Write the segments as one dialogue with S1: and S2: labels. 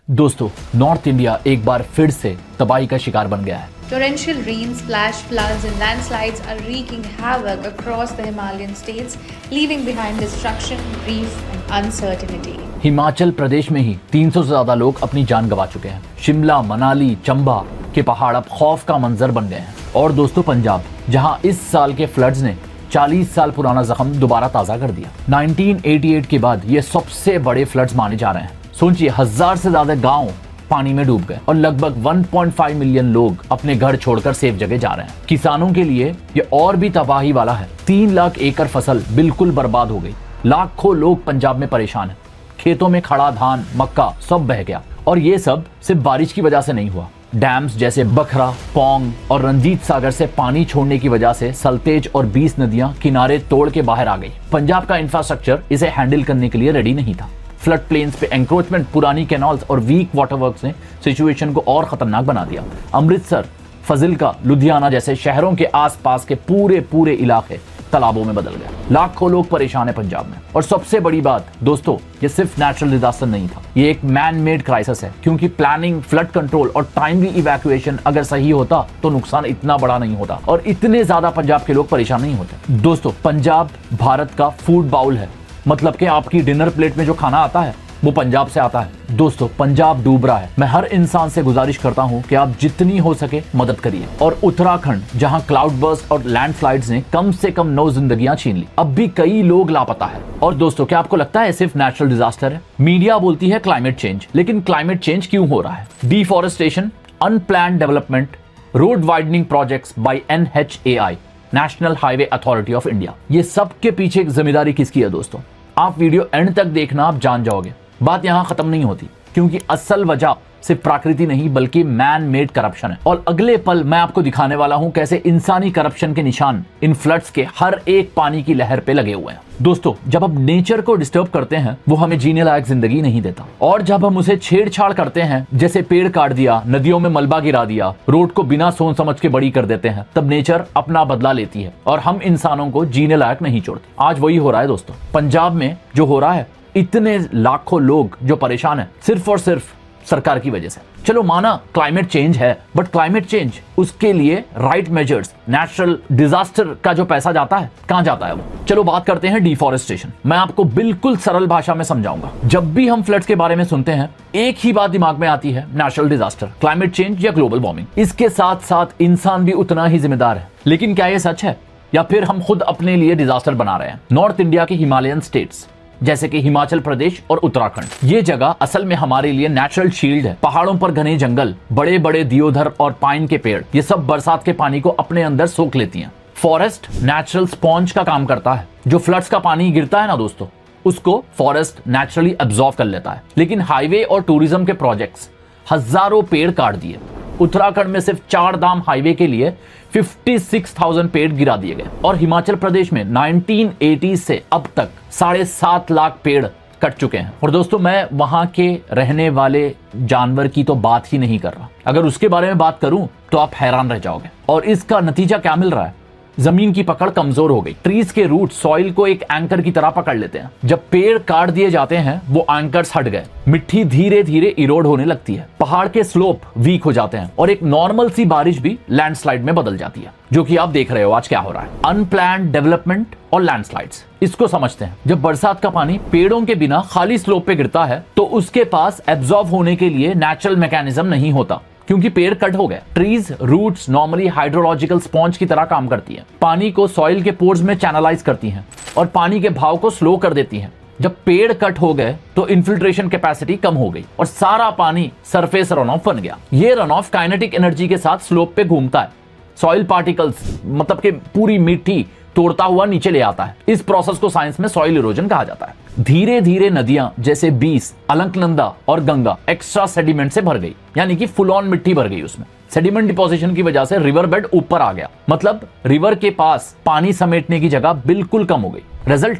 S1: दोस्तों, north India एक बार फिर से तबाही का शिकार बन गया है।
S2: Torrential rains, flash floods, and landslides are wreaking havoc across the Himalayan states, leaving behind destruction, grief, and uncertainty.
S1: Himachal Pradesh में ही 300 से ज्यादा लोग अपनी जान गंवा चुके हैं। शिमला, मनाली, चंबा के पहाड़ अब खौफ का मंजर बन गए हैं। और दोस्तों, पंजाब, जहां इस साल के फ्लड्स ने 40 साल पुराना जख्म दोबारा ताजा कर दिया। 1988 के बाद ये सबसे बड़े फ्लड्स माने जा रहे हैं। सोचिए, 1000 से ज्यादा गांव पानी में डूब गए और लगभग 1.5 मिलियन लोग अपने घर छोड़कर सेफ जगह जा रहे हैं। किसानों के लिए ये और भी तबाही वाला है। 3 लाख एकड़ फसल बिल्कुल बर्बाद हो गई। लाखों लोग पंजाब में परेशान हैं। खेतों में खड़ा धान, मक्का सब बह गया। और ये सब सिर्फ बारिश की वजह से नहीं हुआ। डैम्स जैसे बखरा, पौंग और रंजीत सागर से पानी छोड़ने की वजह से सल्तेज और 20 नदियां किनारे तोड़ के बाहर आ गई। पंजाब का इंफ्रास्ट्रक्चर इसे हैंडल करने के लिए रेडी नहीं था। फ्लड प्लेन्स पे एंक्रोचमेंट, पुरानी कैनाल्स और वीक वाटरवर्क्स ने सिचुएशन को और खतरनाक बना दिया। अमृतसर, फजिल्का, लुधियाना जैसे शहरों के आसपास के पूरे इलाके तालाबों में बदल गए। लाखों लोग परेशान है पंजाब में। और सबसे बड़ी बात दोस्तों, ये सिर्फ नेचुरल डिजास्टर नहीं था, ये एक मैन मेड क्राइसिस है। क्योंकि प्लानिंग, फ्लड कंट्रोल और टाइमली इवैक्यूएशन अगर सही होता तो नुकसान इतना बड़ा नहीं होता और इतने ज्यादा पंजाब के लोग परेशान नहीं होते। दोस्तों, पंजाब भारत का फूड बाउल है। मतलब कि आपकी डिनर प्लेट में जो खाना आता है वो पंजाब से आता है। दोस्तों, पंजाब डूब रहा है। मैं हर इंसान से गुजारिश करता हूं कि आप जितनी हो सके मदद करिए। और उत्तराखंड, जहां क्लाउड बर्स्ट और लैंडस्लाइड्स ने कम से कम 9 जिंदगियां छीन ली, अब भी कई लोग लापता है। और दोस्तों, क्या आपको लगता है सिर्फ नेचुरल डिजास्टर है? मीडिया बोलती है क्लाइमेट चेंज, लेकिन क्लाइमेट चेंज क्यों हो रहा है? Deforestation, unplanned development, road widening projects by NHAI, national highway authority of India, ये सब के पीछे जिम्मेदारी किसकी है? दोस्तों, आप वीडियो एंड तक देखना, आप जान जाओगे। बात यहां खत्म नहीं होती, क्योंकि असल वजह सिर्फ प्रकृति नहीं बल्कि मैन मेड करप्शन है। और अगले पल मैं आपको दिखाने वाला हूं कैसे इंसानी करप्शन के निशान इन फ्लड्स के हर एक पानी की लहर पे लगे हुए हैं। दोस्तों, जब हम नेचर को डिस्टर्ब करते हैं वो हमें जीने लायक जिंदगी नहीं देता। और जब हम उसे छेड़छाड़ करते हैं, जैसे पेड़ काट दिया, नदियों में मलबा गिरा दिया, रोड को बिना सोच समझ के बड़ी कर देते हैं, तब नेचर अपना बदला लेती है और हम इंसानों को जीने लायक नहीं छोड़ती। आज वही हो रहा है दोस्तों। पंजाब में जो हो रहा है, इतने लाखों लोग जो परेशान हैं, सिर्फ और सिर्फ सरकार की वजह से। चलो माना क्लाइमेट चेंज है, बट क्लाइमेट चेंज, उसके लिए राइट मेजर्स, नेचुरल डिजास्टर का जो पैसा जाता है, कहां जाता है वो? चलो बात करते हैं डिफॉरेस्टेशन। मैं आपको बिल्कुल सरल भाषा में समझाऊंगा। जब भी हम फ्लड्स के बारे में सुनते हैं, एक ही बात दिमाग में आती है, नेचुरल डिजास्टर, क्लाइमेट चेंज या ग्लोबल वार्मिंग। इसके साथ साथ इंसान भी उतना ही जिम्मेदार है। लेकिन क्या ये सच है, या फिर हम खुद अपने लिए डिजास्टर बना रहे हैं? नॉर्थ इंडिया के हिमालयन स्टेट्स जैसे कि हिमाचल प्रदेश और उत्तराखंड, ये जगह असल में हमारे लिए नेचुरल शील्ड है। पहाड़ों पर घने जंगल, बड़े बड़े दियोधर और पाइन के पेड़, ये सब बरसात के पानी को अपने अंदर सोख लेती हैं। फॉरेस्ट नेचुरल स्पॉन्ज का काम करता है। जो फ्लड्स का पानी गिरता है ना दोस्तों, उसको फॉरेस्ट नेचुरली एब्जॉर्ब कर लेता है। लेकिन हाईवे और टूरिज्म के प्रोजेक्ट्स हजारों पेड़ काट दिए। उत्तराखंड में सिर्फ 4 धाम हाईवे के लिए 56,000 पेड़ गिरा दिए गए। और हिमाचल प्रदेश में 1980 से अब तक 7.5 लाख पेड़ कट चुके हैं। और दोस्तों, मैं वहां के रहने वाले जानवर की तो बात ही नहीं कर रहा। अगर उसके बारे में बात करूं तो आप हैरान रह जाओगे। और इसका नतीजा क्या मिल रहा है? जमीन की पकड़ कमजोर हो गई। ट्रीज के रूट सॉइल को एक एंकर की तरह पकड़ लेते हैं। जब पेड़ काट दिए जाते हैं, वो एंकर्स हट गए, मिट्टी धीरे धीरे इरोड होने लगती है, पहाड़ के स्लोप वीक हो जाते हैं और एक नॉर्मल सी बारिश भी लैंडस्लाइड में बदल जाती है, जो कि आप देख रहे हो आज क्या हो रहा है। अनप्लान्ड डेवलपमेंट और लैंडस्लाइड्स, इसको समझते हैं। जब बरसात का पानी पेड़ों के बिना खाली स्लोप पे गिरता है तो उसके पास एब्जॉर्ब होने के लिए नेचुरल मैकेनिज्म नहीं होता, क्योंकि पेड़ कट हो गए। Trees roots normally hydrological sponge की तरह काम करती हैं, पानी को सॉइल के पोर्स में चैनलाइज करती हैं और पानी के भाव को स्लो कर देती हैं। जब पेड़ कट हो गए तो इन्फिल्ट्रेशन कैपेसिटी कम हो गई और सारा पानी सरफेस रन ऑफ बन गया। ये रन ऑफ काइनेटिक एनर्जी के साथ स्लोप पे घूमता है, सॉइल पार्टिकल्स मतलब कि पूरी मिट्टी तोड़ता हुआ नीचे ले आता है। इस प्रोसेस को साइंस में सॉइल इरोजन कहा जाता है। धीरे धीरे नदियां जैसे बीस, अलकनंदा और गंगा एक्स्ट्रा सेडिमेंट से भर गई, यानी कि फुल ऑन मिट्टी भर गई उसमें। सेडिमेंट डिपोजिशन की वजह से रिवर बेड ऊपर आ गया, मतलब रिवर के पास पानी समेटने की जगह बिल्कुल कम हो गई। रिजल्ट,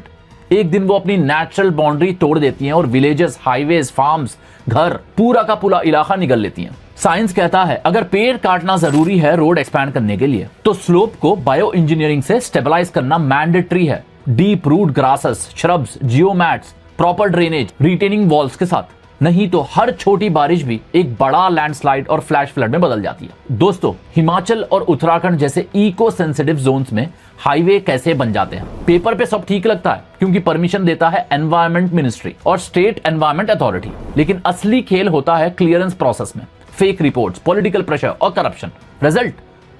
S1: एक दिन वो अपनी नेचुरल बाउंड्री तोड़ देती हैं और विलेजेस, हाईवेज, फार्म्स, घर, पूरा का पूरा इलाका निगल लेती हैं। साइंस कहता है अगर पेड़ काटना जरूरी है रोड एक्सपैंड करने के लिए, तो स्लोप को बायो इंजीनियरिंग से स्टेबलाइज करना मैंडेटरी है। Deep root grasses, shrubs, geomats, proper drainage, retaining walls के साथ। नहीं तो हर छोटी बारिश भी एक बड़ा लैंडस्लाइड और फ्लैश फ्लड में बदल जाती है। दोस्तों, हिमाचल और उत्तराखंड जैसे इको सेंसिटिव जोन्स में हाईवे कैसे बन जाते हैं? पेपर पे सब ठीक लगता है क्योंकि परमिशन देता है एनवायरमेंट मिनिस्ट्री और स्टेट एनवायरमेंट अथॉरिटी, लेकिन असली खेल होता है क्लियरेंस प्रोसेस में। फेक रिपोर्ट्स, पॉलिटिकल प्रेशर और करप्शन। रिजल्ट,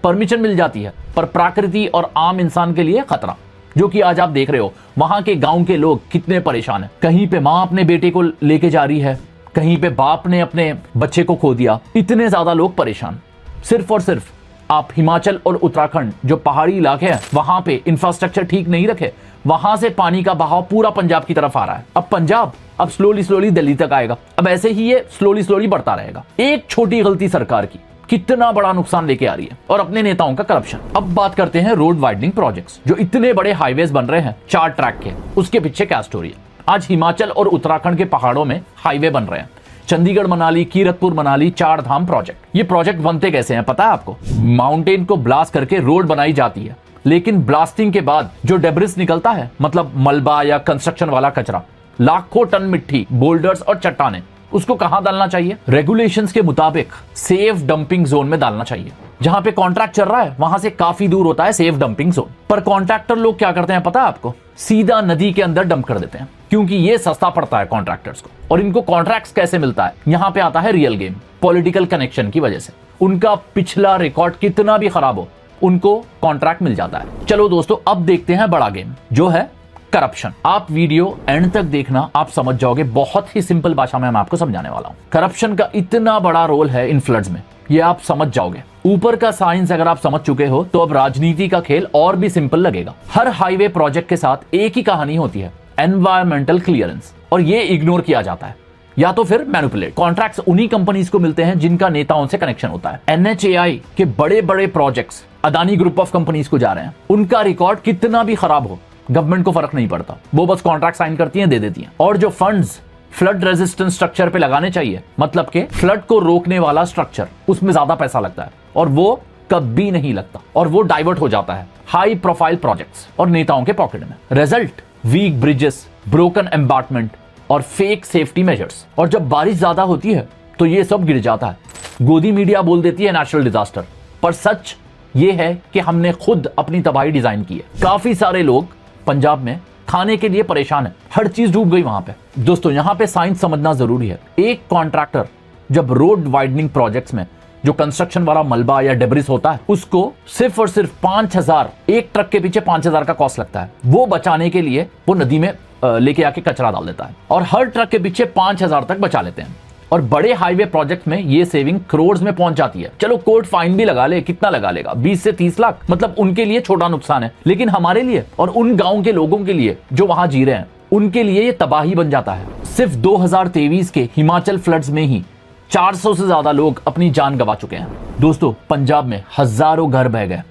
S1: परमिशन मिल जाती है पर प्रकृति और आम इंसान के लिए खतरा। जो कि आज आप देख रहे हो, वहां के गांव के लोग कितने परेशान हैं। कहीं पे माँ अपने बेटे को लेके जा रही है, कहीं पे बाप ने अपने बच्चे को खो दिया। इतने ज्यादा लोग परेशान, सिर्फ और सिर्फ आप हिमाचल और उत्तराखंड जो पहाड़ी इलाके हैं वहां पे इंफ्रास्ट्रक्चर ठीक नहीं रखे, वहां से पानी का बहाव पूरा पंजाब की तरफ आ रहा है। अब पंजाब अब स्लोली दिल्ली तक आएगा। अब ऐसे ही ये स्लोली बढ़ता रहेगा। एक छोटी गलती सरकार की कितना बड़ा नुकसान लेके आ रही है, और अपने नेताओं का करप्शन। अब बात करते हैं रोड वाइडनिंग प्रोजेक्ट्स। जो इतने बड़े हाईवेज बन रहे हैं 4 ट्रैक के, उसके पीछे क्या स्टोरी है? आज हिमाचल और उत्तराखंड के पहाड़ों में हाईवे बन रहे हैं। चंडीगढ़ मनाली, कीरतपुर मनाली 4 धाम प्रोजेक्ट। ये प्रोजेक्ट बनते कैसे हैं पता है आपको? माउंटेन को ब्लास्ट करके रोड बनाई जाती है, लेकिन ब्लास्टिंग के बाद जो डेब्रिस निकलता है, मतलब मलबा या कंस्ट्रक्शन वाला कचरा, लाखों टन मिट्टी, बोल्डर्स और चट्टाने, उसको कहां डालना चाहिए? रेगुलेशंस के मुताबिक सेफ डंपिंग जोन में डालना चाहिए। जहां पे कॉन्ट्रैक्ट चल रहा है वहां से काफी दूर होता है सेफ डंपिंग जोन। पर कॉन्ट्रैक्टर लोग क्या करते हैं पता है आपको? सीधा नदी के अंदर डंप कर देते हैं, क्योंकि ये सस्ता पड़ता है कॉन्ट्रैक्टर्स को। और इनको कॉन्ट्रैक्ट्स कैसे मिलता है? यहां पे आता है रियल गेम, पॉलिटिकल कनेक्शन की वजह से। उनका पिछला रिकॉर्ड कितना भी खराब हो, उनको कॉन्ट्रैक्ट मिल जाता है। चलो दोस्तों, अब देखते हैं बड़ा गेम, जो है करप्शन। आप वीडियो एंड तक देखना, आप समझ जाओगे। बहुत ही सिंपल भाषा में मैं आपको समझाने वाला हूं। करप्शन का इतना बड़ा रोल है इन फ्लड्स में, ये आप समझ जाओगे। ऊपर का साइंस अगर आप समझ चुके हो तो अब राजनीति का खेल और भी सिंपल लगेगा। हर हाईवे प्रोजेक्ट के साथ एक ही कहानी होती है, एनवायरमेंटल क्लियरेंस, और ये इग्नोर किया जाता है या तो फिर मैनिपुलेट। कॉन्ट्रैक्ट्स उन्हीं कंपनीज को मिलते हैं जिनका नेताओं से कनेक्शन होता है। NHAI के बड़े बड़े projects Adani group of companies को जा रहे हैं। उनका रिकॉर्ड कितना भी खराब हो, गवर्नमेंट को फर्क नहीं पड़ता, वो बस कॉन्ट्रैक्ट साइन करती हैं, दे देती हैं। और जो फंड्स फ्लड रेजिस्टेंस स्ट्रक्चर पे लगाने चाहिए, मतलब के फ्लड को रोकने वाला स्ट्रक्चर, उसमें ज्यादा पैसा लगता है और वो कभी नहीं लगता, और वो डाइवर्ट हो जाता है हाई प्रोफाइल प्रोजेक्ट्स और नेताओं के पॉकेट में। रिजल्ट, वीक ब्रिजेस, ब्रोकन एम्बार्टमेंट और फेक सेफ्टी मेजर्स। और जब बारिश ज्यादा होती है तो ये सब गिर जाता है। गोदी मीडिया बोल देती है नेचुरल डिजास्टर, पर सच ये है कि हमने खुद अपनी तबाही डिजाइन की है। काफी सारे लोग पंजाब में खाने के लिए परेशान है, हर चीज डूब गई वहां पे। दोस्तों, यहां पे साइंस समझना जरूरी है। एक कॉन्ट्रैक्टर जब रोड वाइडनिंग प्रोजेक्ट्स में जो कंस्ट्रक्शन वाला मलबा या डेब्रिस होता है, उसको सिर्फ और सिर्फ 5000, एक ट्रक के पीछे 5000 का कॉस्ट लगता है। वो बचाने के लिए वो नदी में लेके आके कचरा डाल देता है, और हर ट्रक के पीछे 5000 तक बचा लेते हैं। और बड़े हाईवे प्रोजेक्ट में ये सेविंग करोड़ में पहुंच जाती है। चलो कोर्ट फाइन भी लगा ले, कितना लगा लेगा? 20 से 30 लाख, मतलब उनके लिए छोटा नुकसान है, लेकिन हमारे लिए और उन गांव के लोगों के लिए जो वहां जी रहे हैं, उनके लिए ये तबाही बन जाता है। सिर्फ 2023 के हिमाचल फ्लड्स में ही 400 से ज्यादा लोग अपनी जान गंवा चुके हैं। दोस्तों, पंजाब में हजारों घर बह गए,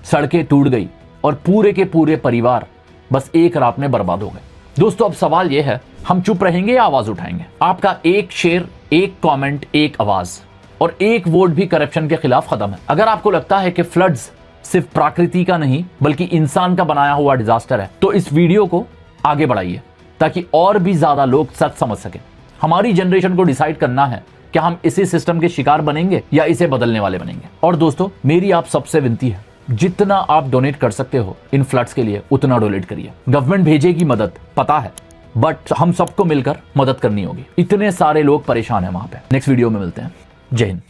S1: सड़कें टूट गई और पूरे के पूरे परिवार बस एक रात में बर्बाद हो गए। दोस्तों, अब सवाल यह है, हम चुप रहेंगे या आवाज उठाएंगे? आपका एक शेयर, एक कमेंट, एक आवाज और एक वोट भी करप्शन के खिलाफ खत्म है। अगर आपको लगता है कि फ्लड्स सिर्फ प्रकृति का नहीं बल्कि इंसान का बनाया हुआ डिजास्टर है, तो इस वीडियो को आगे बढ़ाइए ताकि और भी ज्यादा लोग सच समझ सके। हमारी जनरेशन को डिसाइड करना है कि हम इसी सिस्टम के शिकार बनेंगे या इसे बदलने वाले बनेंगे। और दोस्तों, मेरी आप सबसे विनती है, जितना आप डोनेट कर सकते हो इन फ्लड्स के लिए उतना डोनेट करिए। गवर्नमेंट भेजेगी मदद, पता है, बट हम सबको मिलकर मदद करनी होगी। इतने सारे लोग परेशान हैं वहां पे। नेक्स्ट वीडियो में मिलते हैं। जय हिंद।